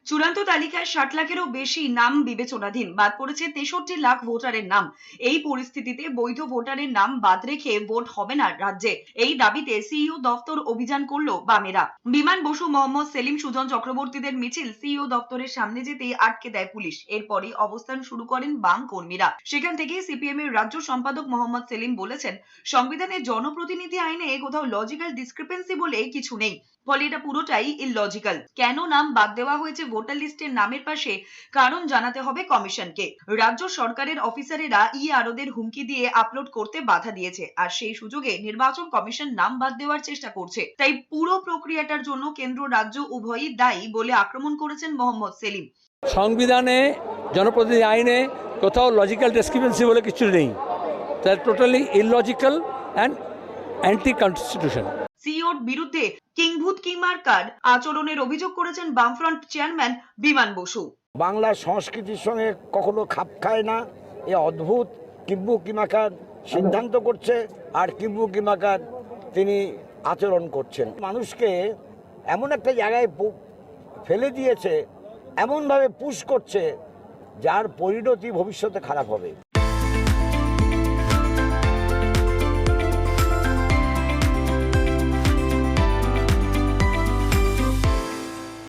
চূড়ান্ত তালিকায় ৬০ লাখেরও বেশি নাম বিবেচনাধীন, বাদ পড়েছে ৬৩ লাখ ভোটারের নাম। এই পরিস্থিতিতে বৈধ ভোটারের নাম বাদ রেখে ভোট হবে না রাজ্যে, এই দাবিতে সিইও দফতর অভিযান করলো বামেরা। বিমান বসু, মোহাম্মদ সেলিম, সুজন চক্রবর্তীদের মিছিল সিইও দফতরের সামনে যেতেই আটকে দেয় পুলিশ। এরপরই অবস্থান শুরু করেন বাম কর্মীরা। সেখান থেকে সিপিএম এর রাজ্য সম্পাদক মোহাম্মদ সেলিম বলেছেন, সংবিধানের জনপ্রতিনিধি আইনে কোথাও লজিক্যাল ডিসক্রিপেন্সি বলে কিছু নেই, ফলে এটা পুরোটাই ইললজিক্যাল। কেন নাম বাদ দেওয়া হয়েছে ভোটার লিস্টের নামের পাশে, কারণ জানাতে হবে কমিশনকে। রাজ্য সরকারের অফিসারেরা আরোদের হুমকি দিয়ে আপলোড করতে বাধা দিয়েছে, আর সেই সুযোগে নির্বাচন কমিশন নাম বাদ দেওয়ার চেষ্টা করছে। তাই পুরো প্রক্রিয়াটার জন্য কেন্দ্র রাজ্য উভয়ই দায়ী বলে আক্রমণ করেছেন মোহাম্মদ সেলিম। সংবিধানে জনপ্রতিনিধি আইনে কোথাও লজিক্যাল ডিসক্রিপেন্সি বলে কিছু নেই, that totally illogical and anti constitution. সিইওর বিরুদ্ধে কিংভূত কিংমার্কার আচরণের অভিযোগ করেছেন বামফ্রন্ট চেয়ারম্যান বিমান বসু। বাংলার সংস্কৃতির সঙ্গে কখনো খাপ খায় না, এ অদ্ভুত কিম্বু কিমাকার সিদ্ধান্ত করছে আর কিম্বু কিমাকার তিনি আচরণ করছেন। মানুষকে এমন একটা জায়গায় ফেলে দিয়েছে, এমনভাবে পুশ করছে যার পরিণতি ভবিষ্যতে খারাপ হবে।